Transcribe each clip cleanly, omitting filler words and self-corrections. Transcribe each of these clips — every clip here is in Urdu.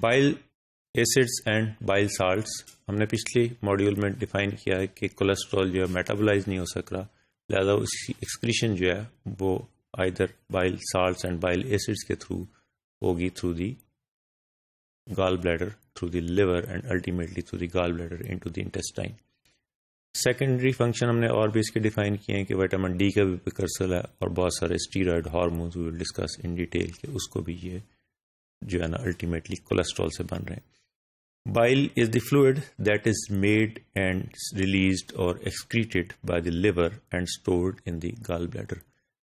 بائل ایسڈس اینڈ بائل سالٹس ہم نے پچھلے ماڈیول میں ڈیفائن کیا ہے کہ کولیسٹرول جو ہے میٹابولائز نہیں ہو سک رہا، لہذا اس کی ایکسکریشن جو ہے وہ either bile salts and bile acids کے تھرو ہوگی، through the gall bladder, through the liver and ultimately through the gall bladder into the intestine. Secondary function ہم نے اور بھی اس کے ڈیفائن کیے ہیں کہ وٹامن ڈی کا بھی پریکرسر ہے اور بہت سارے steroid hormones we will discuss in detail کہ اس کو بھی یہ جو ہے نا الٹیمیٹلی کولیسٹرول سے بن رہے ہیں۔ Bile is the fluid that is made and released or excreted by the liver and stored in the gallbladder.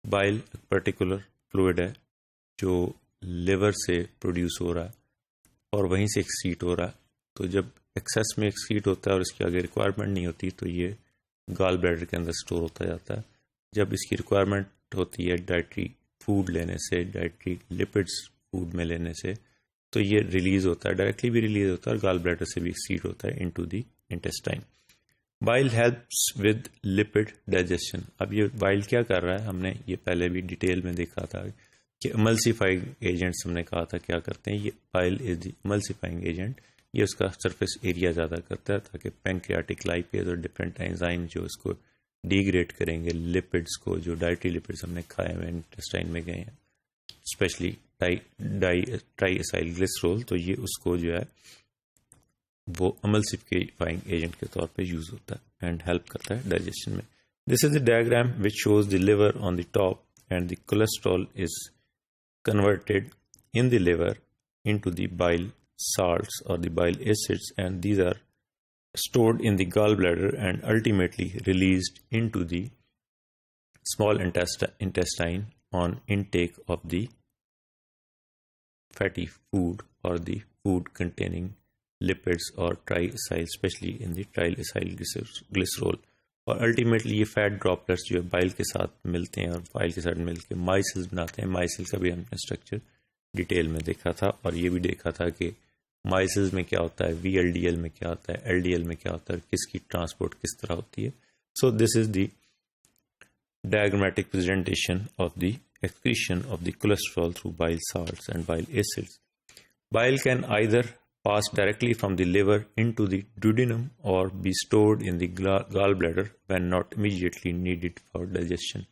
Bile ایک particular fluid ہے جو liver سے produce ہو رہا ہے اور وہیں سے excrete ہو رہا ہے، تو جب excess میں excrete ہوتا ہے اور اس کی آگے requirement نہیں ہوتی تو یہ gallbladder کے اندر store ہوتا جاتا ہے۔ جب اس کی requirement ہوتی ہے dietary food لینے سے، dietary lipids food میں لینے سے، تو یہ ریلیز ہوتا ہے، ڈائریکٹلی بھی ریلیز ہوتا ہے اور گال بلیڈر سے بھی ایکسیٹ ہوتا ہے into the intestine. Bile helps with lipid digestion. اب یہ بائل کیا کر رہا ہے، ہم نے یہ پہلے بھی ڈیٹیل میں دیکھا تھا کہ املسیفائنگ ایجنٹس ہم نے کہا تھا کیا کرتے ہیں، یہ بائل از دی املسیفائنگ ایجنٹ، یہ اس کا سرفیس ایریا زیادہ کرتا ہے تاکہ پینکریاٹک لائپیز اور ڈفرینٹ انزائم جو اس کو ڈیگریڈ کریں گے لپڈس کو، جو ڈائٹری لپڈس ہم نے کھائے ہوئے انٹسٹائن میں گئے ہیں، اسپیشلی ٹرائی اسائل گلیسرول، تو یہ اس کو جو ہے وہ املسیفائنگ ایجنٹ کے طور پہ یوز ہوتا ہے اینڈ ہیلپ کرتا ہے ڈائجیشن میں۔ This is a diagram which shows the liver on the top and the cholesterol is converted in the liver into the bile salts or the bile acids, and these are stored in the gallbladder and ultimately released into the small intestine on intake of the fatty food or the food containing lipids or triacyl, especially in the triacyl glycerol. اور الٹیمیٹلی یہ فیٹ ڈراپلٹس جو ہے بائل کے ساتھ ملتے ہیں اور بائل کے ساتھ مل کے مائسل بناتے ہیں۔ مائسل کا بھی ہم نے اسٹرکچر ڈیٹیل میں دیکھا تھا اور یہ بھی دیکھا تھا کہ مائسلز میں کیا ہوتا ہے، وی ایل ڈی ایل میں کیا ہوتا ہے، ایل ڈی ایل میں کیا ہوتا ہے، کس کی ٹرانسپورٹ کس طرح ہوتی ہے۔ سو دس از دی diagrammatic presentation of the excretion of the cholesterol through bile salts and bile acids. Bile can either pass directly from the liver into the duodenum or be stored in the gallbladder when not immediately needed for digestion.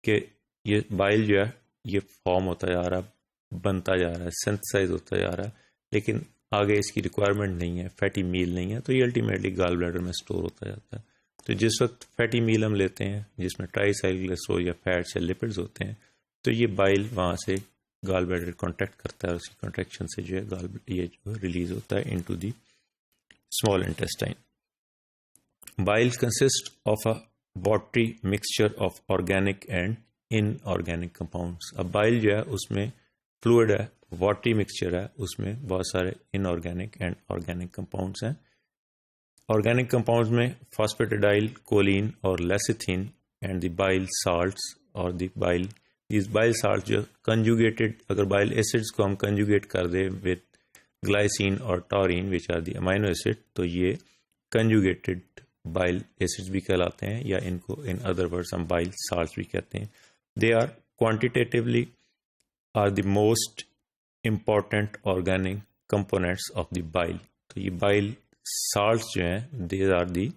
کہ یہ بائل جو ہے یہ فارم ہوتا جا رہا ہے، بنتا جا رہا ہے، سینتھسائز ہوتا جا رہا ہے، لیکن آگے اس کی ریکوائرمنٹ نہیں ہے، فیٹی میل نہیں ہے، تو یہ الٹیمیٹلی گال بلیڈر میں اسٹور ہوتا جاتا ہے۔ تو جس وقت فیٹی میل ہم لیتے ہیں جس میں ٹرائی گلیسرول یا فیٹس یا لپڈز ہوتے ہیں، تو یہ بائل وہاں سے گال بلیڈر کانٹیکٹ کرتا ہے اور اس کی کانٹریکشن سے جو ہے یہ جو ریلیز ہوتا ہے into the small intestine. بائل consist of a watery mixture of organic and in organic compounds. اب بائل جو ہے اس میں فلوئڈ ہے، واٹری مکسچر ہے، اس میں بہت سارے ان آرگینک اینڈ آرگینک کمپاؤنڈس ہیں۔ آرگینک کمپاؤنڈز میں فاسفیٹیڈائل کولین اور لیسیتھین اینڈ دی بائل سالٹس اور دی بائل دیز بائل سالٹ جو کنجوگیٹڈ، اگر بائل ایسڈس کو ہم کنجوگیٹ کر دیں وتھ گلائسین اور taurine which are the amino acid, تو یہ کنجوگیٹڈ بائل ایسڈس بھی کہلاتے ہیں، یا ان کو ان ادر ورڈز ہم بائل سالٹس بھی کہتے ہیں۔ They are quantitatively are the most important organic components of the bile. تو یہ بائل سالٹس جو ہیں these are the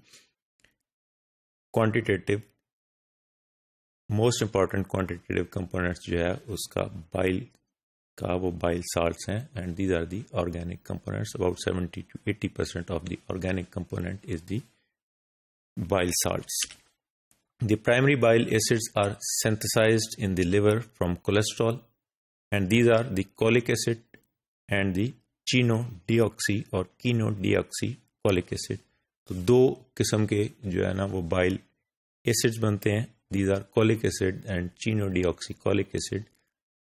quantitative most important quantitative components جو ہے اس کا بائل کا، وہ بائل سالٹس ہیں، and these are the organic components. About 70 to 80% of the organic component is the bile salts. The primary bile acids are synthesized in the liver from cholesterol, and these are the cholic acid and the chenodeoxy or chenodeoxycholic acid. تو دو قسم کے جو ہے نا وہ bile acids بنتے ہیں. These are cholic acid and chenodeoxycholic acid.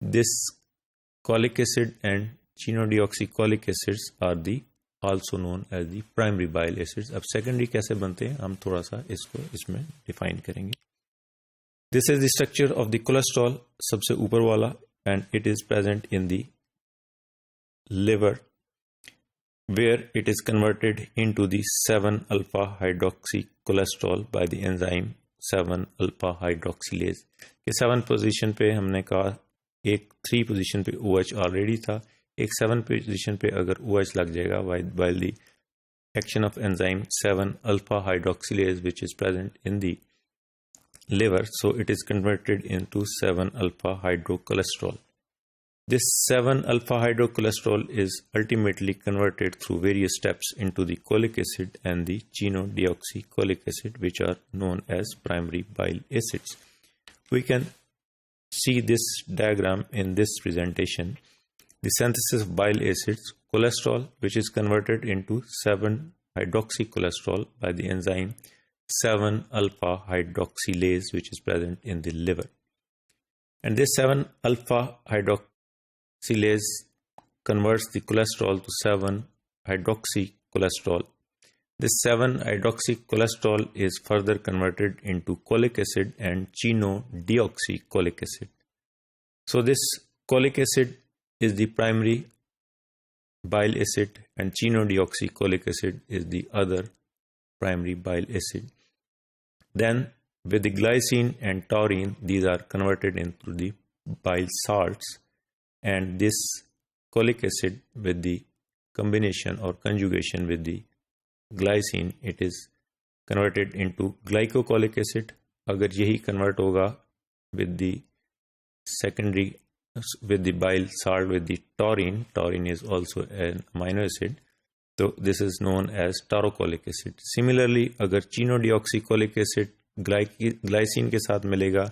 This cholic acid and chenodeoxycholic acids are the also known as the primary bile acids. اب secondary کیسے بنتے ہیں ہم تھوڑا سا اس کو اس میں ڈیفائن کریں گے. This is the structure of the cholesterol, سب سے اوپر والا, and it is present in the liver where it is converted into the 7-alpha hydroxycholesterol by the enzyme 7-alpha hydroxylase. کہ 7 پوزیشن پہ ہم نے کہا ایک 3 پوزیشن پہ OH آلریڈی تھا, ایک 7 پوزیشن پہ اگر OH لگ جائے گا while the action of enzyme 7 alpha hydroxylase which is present in the liver, so it is converted into 7 alpha hydrocholesterol. This 7 alpha hydrocholesterol is ultimately converted through various steps into the cholic acid and the chenodeoxycholic acid, which are known as primary bile acids. We can see this diagram in this presentation. The synthesis of bile acids, cholesterol, which is converted into 7 hydroxycholesterol by the enzyme 7 alpha hydroxylase, which is present in the liver. And this 7 alpha hydroxylase converts the cholesterol to 7 hydroxycholesterol. This 7 hydroxycholesterol is further converted into cholic acid and chenodeoxycholic acid. So this cholic acid is the primary bile acid and chenodeoxycholic acid is the other primary bile acid. Then with the glycine and taurine, these are converted into the bile salts, and this cholic acid with the combination or conjugation with the glycine, it is converted into glycocholic acid. Agar yahi convert hoga with the secondary, with the bile salt, with the taurine is also an amino acid, so this is known as taurocholic acid. Similarly, agar chenodeoxycholic acid glycine ke saath milega,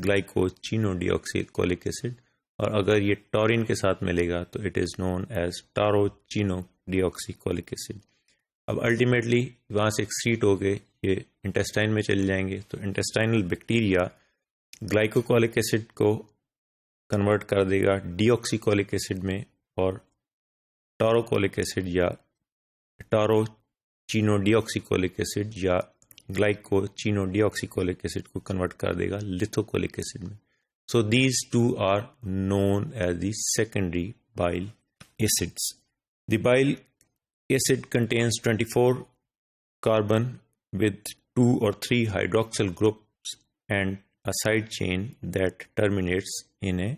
glycochenodeoxycholic acid, اور اگر یہ taurine کے ساتھ ملے گا تو it is known as taurochenodeoxycholic acid. اب الٹیمیٹلی وہاں سے ایکسکریٹ ہو کے یہ انٹیسٹائن میں چل جائیں گے، تو انٹیسٹائنل بیکٹیریا گلائکوکولک ایسڈ کو کنورٹ کر دے گا ڈیوکسیکولک ایسڈ میں، اور ٹاروکولک ایسڈ یا ٹاروچینوڈیوکسیکولک ایسڈ یا گلائکوچینوڈیوکسیکولک ایسڈ کو کنورٹ کر دے گا لیتھوکولک ایسڈ میں. So these two are known as the secondary bile acids. The bile acid contains 24 carbon with 2 or 3 hydroxyl groups and a side chain that terminates in a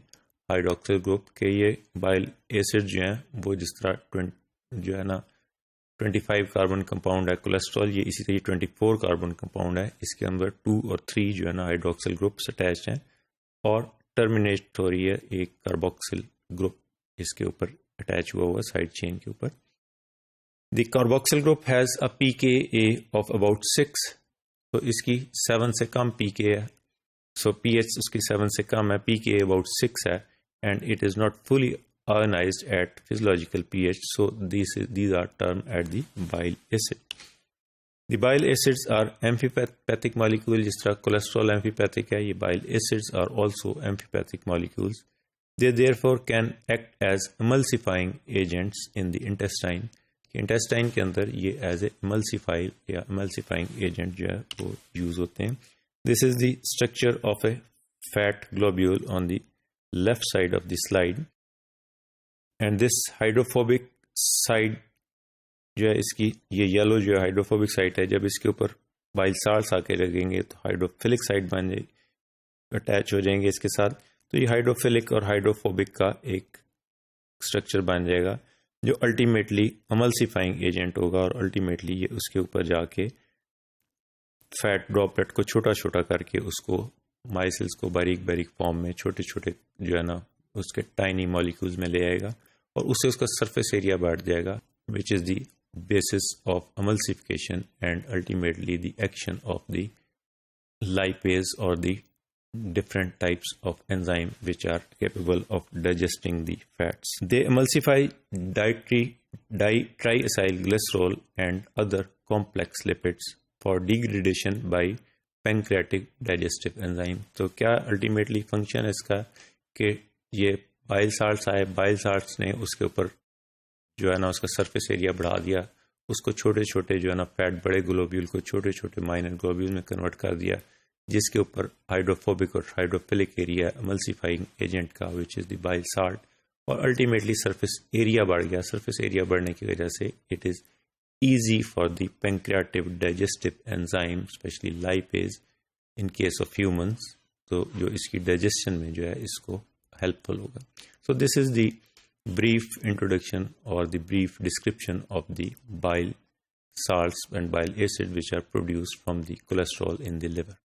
hydroxyl group. کہ یہ bile acid جو ہیں وہ جس طرح جو ہے نا 25 کاربن کمپاؤنڈ ہے کولیسٹرول، یہ اسی طرح 24 کاربن کمپاؤنڈ ہے، اس کے اندر 2 اور 3 جو ہے نا ہائیڈروکسل گروپس اٹیچڈ ہیں، اور ٹرمینیٹ ہو رہی ہے ایک کاربوکسل گروپ اس کے اوپر اٹیچ ہوا ہوا سائڈ چین کے اوپر. دی کاربوکسل گروپ ہیز اے پی کے اے آف اباؤٹ 6، تو اس کی 7 سے کم پی کے ہے، سو پی ایچ اس کی 7 سے کم ہے، پی کے اے اباؤٹ 6 ہے، and it is not fully ionized at physiological pH, so these are termed as the bile acid. The bile acids are amphipathic molecules. جس طرح cholesterol amphipathic ہے، یہ bile acids are also amphipathic molecules. They therefore can act as emulsifying agents in the intestine. intestine کے اندر یہ as a emulsifier یا emulsifying agent جو ہے وہ یوز ہوتے ہیں. This is the structure of a fat globule on the left side of the slide. And this hydrophobic side جو ہے اس کی، یہ یلو جو ہے ہائیڈروفوبک سائڈ ہے، جب اس کے اوپر بائل سالٹس آ کے لگیں گے تو ہائیڈروفیلک سائڈ بن جائے، اٹیچ ہو جائیں گے اس کے ساتھ، تو یہ ہائیڈروفیلک اور ہائیڈروفوبک کا ایک اسٹرکچر بن جائے گا جو الٹیمیٹلی املسیفائنگ ایجنٹ ہوگا، اور الٹیمیٹلی یہ اس کے اوپر جا کے فیٹ ڈراپلیٹ کو چھوٹا چھوٹا کر کے اس کو مائسلس کو باریک باریک فارم میں چھوٹے چھوٹے جو ہے نا اس کے ٹائنی مالیکولز میں لے آئے گا، اور اس سے اس کا سرفیس ایریا بڑھ جائے گا، which is the basis of emulsification and ultimately the action of the lipase or the different types of enzyme which are capable of digesting the fats. They emulsify triacyl glycerol and other complex lipids for degradation by pancreatic digestive enzyme. تو کیا الٹیمیٹلی فنکشن ہے اس کا کہ یہ بائل سالٹس آئے، بائل سالٹس نے اس کے اوپر جو ہے نا اس کا سرفیس ایریا بڑھا دیا، اس کو چھوٹے چھوٹے جو ہے نا فیٹ بڑے گلوبیول کو چھوٹے چھوٹے مائنر گلوبیول میں کنورٹ کر دیا، جس کے اوپر ہائیڈروفوبک اور ہائیڈروفیلک ایریا املسیفائنگ ایجنٹ کا which is the bile salt, اور الٹیمیٹلی سرفیس ایریا بڑھ گیا. سرفیس ایریا بڑھنے کی وجہ سے it is easy for the pancreatic digestive enzyme especially lipase in case of humans, تو جو اس کی ڈائجسشن میں جو ہے اس کو ہیلپ فل ہوگا. سو دس از دی brief introduction or the brief description of the bile salts and bile acid which are produced from the cholesterol in the liver.